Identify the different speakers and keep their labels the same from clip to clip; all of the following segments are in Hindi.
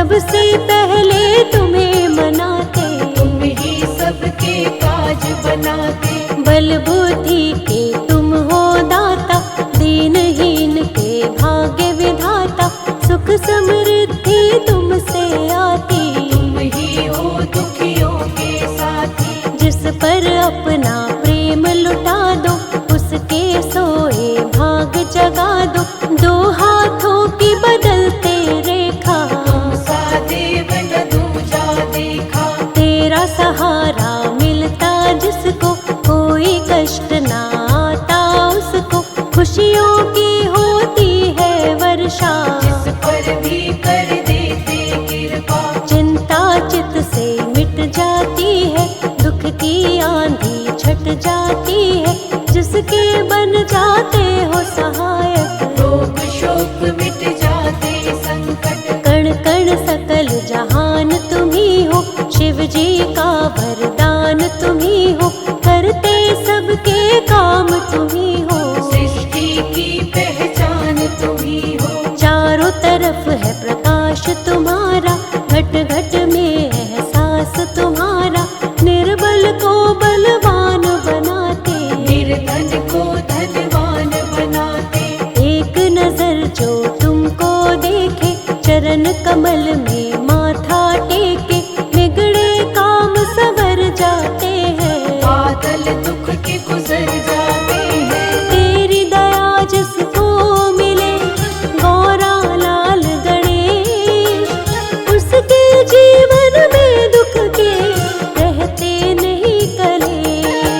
Speaker 1: सबसे पहले तुम्हें मनाते,
Speaker 2: तुम ही सबके काज बनाते।
Speaker 1: बल बुद्धि के तुम हो दाता, दीनहीन के भाग्य विधाता, सुख समृद्धि तुमसे आती।
Speaker 2: तुम ही हो दुखियों के साथी,
Speaker 1: जिस पर अपना प्रेम लुटा दो, उसके सोए भाग जगा दो। दो हाथों की बदलते रेखा,
Speaker 2: तुम सा देव न दूजा देखा।
Speaker 1: तेरा सहारा मिलता जिसको, कोई कष्ट ना आता उसको। खुशियों की होती है वर्षा,
Speaker 2: जिस पर भी कर देते कृपा।
Speaker 1: चिंता चित से मिट जाती है, दुख की आंधी छट जाती है। जिसके बन जाते हो सहायक,
Speaker 2: रोग शोक मिट जाते संकट।
Speaker 1: कण कण सकल जहान तुम्ही हो, शिव जी का वरदान तुम्ही हो। करते सबके काम तुम्ही हो,
Speaker 2: सृष्टि की पहचान तुम्ही हो।
Speaker 1: चारों तरफ है प्रकाश तुम्हारा, घट घट में एहसास तुम्हारा। निर्बल को बलवान बनाते,
Speaker 2: निर्धन को धनवान बनाते।
Speaker 1: एक नजर जो तुमको देखे, चरण कमल में माथा टेके। बिगड़े काम सवर जाते हैं,
Speaker 2: बादल दुख के गुजर जाते हैं।
Speaker 1: तेरी दया जिसको मिले, गौरा लाल गणेश, उसके जीवन में दुख के रहते नहीं कलेश।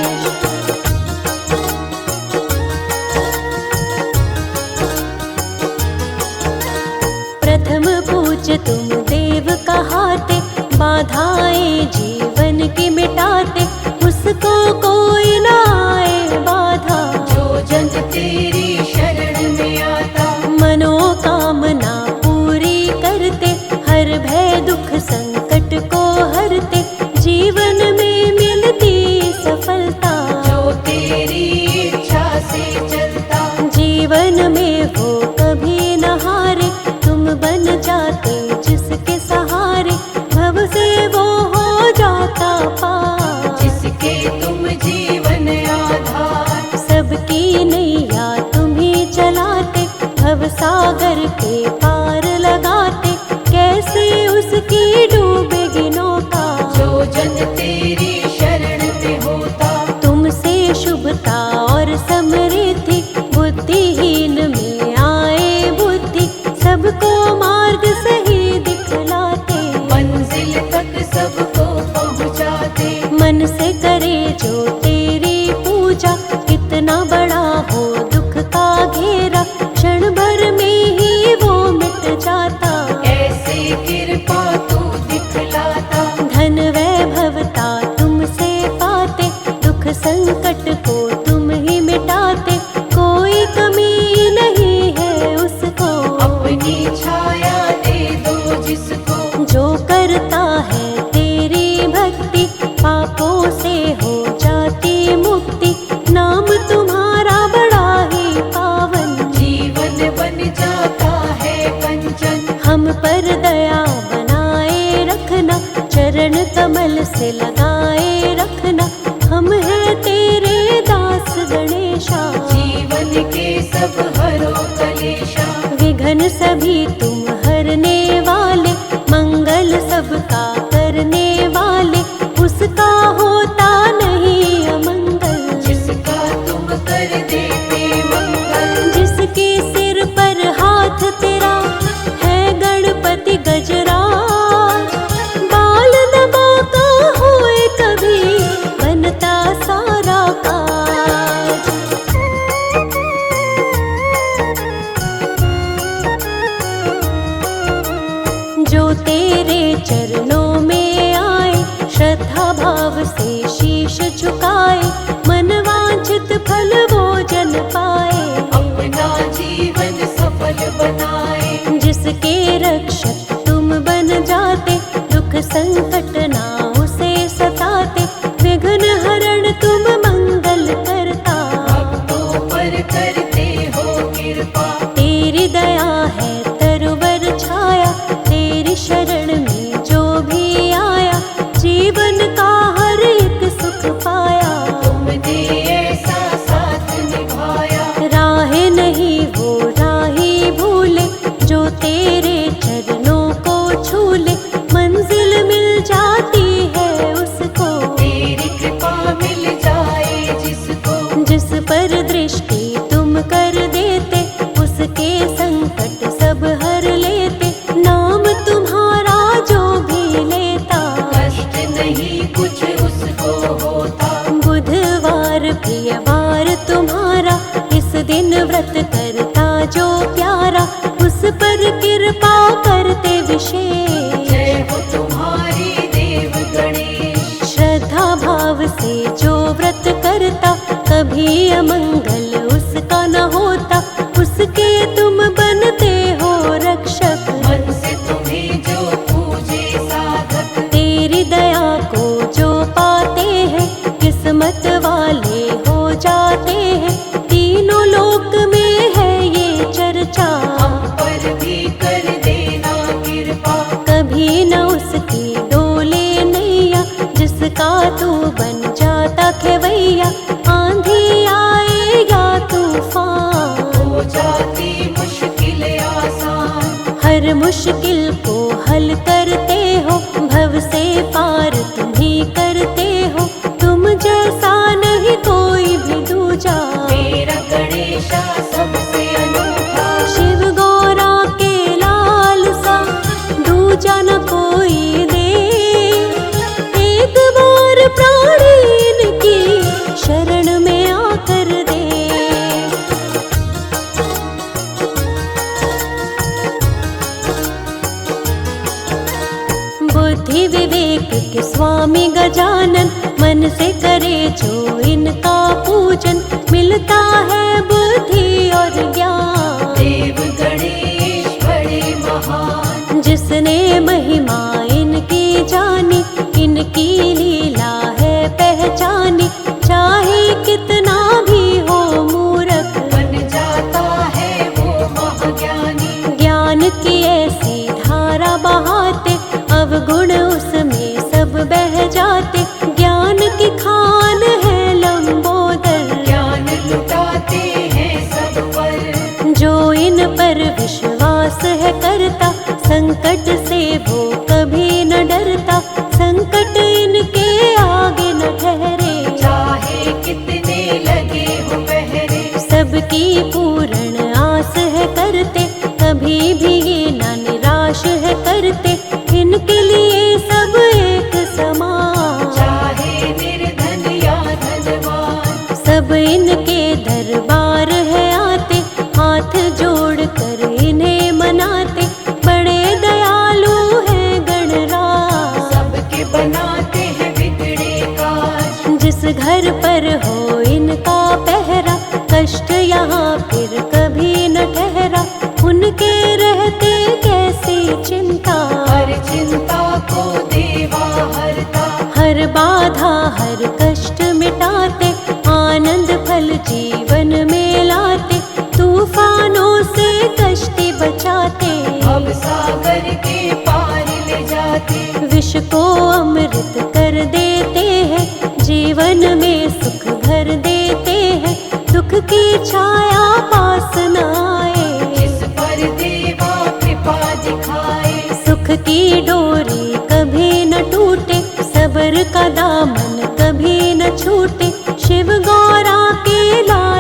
Speaker 1: प्रथम पूज्य तुम देव कहाते, बाधाएं जीवन की मिटाते। उसको कोई ना आए बाधा,
Speaker 2: जो जन तेरी शरण में आता।
Speaker 1: मनोकामना पूरी करते, हर भय दुख संकट को हरते। जीवन में मिलती सफलता,
Speaker 2: जो तेरी इच्छा से चलता।
Speaker 1: जीवन में वो कभी न हारे, तुम बन जाते जिसके सहारे। भव से वो हो जाता पार,
Speaker 2: जिसके तुम जीवन आधार।
Speaker 1: सबकी नैया तुम ही चलाते, भव सागर के पार लगाते। कैसे उसकी डूबेगी नौका,
Speaker 2: जो जन तेरी शरण में होता।
Speaker 1: तुमसे शुभता और समृद्धि, बुद्धिहीन में आए बुद्धि। सबको मार्ग सही दिखलाते,
Speaker 2: मंजिल तक सबको पहुँचाते।
Speaker 1: मन से करे जो तेरी पूजा। कितना बड़ा हो दुख का घेरा, क्षण भर में ही वो मिट जाता।
Speaker 2: ऐसे कृपा तू दिखलाता।
Speaker 1: धन वैभवता तुमसे पाते, दुख संकट को तुम ही मिटाते। कोई कमी नहीं है उसको,
Speaker 2: अपनी छाया दे दो जिसको।
Speaker 1: जो करता है तेरी भक्ति, पापों से हो जाती मुक्ति। नाम तुम्हारा बड़ा ही पावन,
Speaker 2: जीवन बन जाता है कंचन।
Speaker 1: हम पर दया बनाए रखना, चरण कमल से लगाए रखना। हम हैं तेरे दास गणेशा,
Speaker 2: जीवन के सब हरो कलेशा।
Speaker 1: विघ्न सभी तुम हरने वाले, मंगल सबका करने वाले। उसका होता नहीं अमंगल,
Speaker 2: जिसका तुम कर देते मंगल।
Speaker 1: जिसके सिर पर हाथ तेरा है गणपति गजराज। बाल दबा का होए कभी, बनता सारा काज। कभी अमंगल उसका न होता, उसके तुम बनते हो रक्षक।
Speaker 2: मन से तुम्हें जो पूजे साधक,
Speaker 1: तेरी दया को जो पाते हैं, किस्मत वाले हो जाते हैं। तीनों लोक में है ये चर्चा,
Speaker 2: हम पर भी कर देना कृपा।
Speaker 1: कभी न उसकी डोले नैया, जिसका तू बन जाता खेवैया। आंधी आए या तूफान,
Speaker 2: हो जाती मुश्किल आसान।
Speaker 1: हर मुश्किल को हल करते हो, भव से पार तुम ही करते हो। तुम जैसा नहीं कोई भी दूजा,
Speaker 2: मेरा गणेशा सबसे अनूठा।
Speaker 1: शिव गौरा के लाल सा दूजा न कोई दे। एक बार प्राणी की शरण में आकर दे। बुद्धि विवेक के स्वामी गजानन, मन से करे जो इनका पूजन, मिलता है बुद्धि और ज्ञान।
Speaker 2: देव गणेश बड़े महान,
Speaker 1: जिसने महिमा इनकी जानी, इनकी लीला है पहचानी। चाहे कितना भी हो मूर्ख,
Speaker 2: बन जाता है वो महाज्ञानी।
Speaker 1: ज्ञान की ऐसी धारा बहाते, अवगुण उसमें सब बह जाते। ज्ञान की खान है लंबोदर,
Speaker 2: ज्ञान लुटाते हैं सब पर।
Speaker 1: जो इन पर विश्वास है करता, संकट से वो कभी न डरता। संकट इनके आगे न ठहरे,
Speaker 2: चाहे कितने लगे हो पहरे।
Speaker 1: सबकी पूर्ण आस है करते, कभी भी ये न निराश है करते। इनके लिए सब एक समान,
Speaker 2: चाहे निर्धन या धनवान।
Speaker 1: सब इनके दरबार है आते, हाथ जोड़ कर इन्हें मनाते। बड़े दयालु हैं गणराज,
Speaker 2: सबके बनाते हैं बिगड़े काज।
Speaker 1: जिस घर पर हो इनका पहरा, कष्ट यहाँ फिर कभी न ठहरा। उनके रहते कैसी चिंता,
Speaker 2: हर चिंता को देवा हरता।
Speaker 1: हर बाधा हर कष्ट मिटाते। आनंद फल जीवन में लाते, तूफानों से कश्ती बचाते।
Speaker 2: अब सागर के पार ले जाते,
Speaker 1: विष को अमृत कर देते हैं, जीवन में सुख भर देते हैं। दुख की छाया पास न आए,
Speaker 2: जिस पर देवा कृपा दिखाए।
Speaker 1: सुख की डोरी कभी न टूटे। सब्र का दामन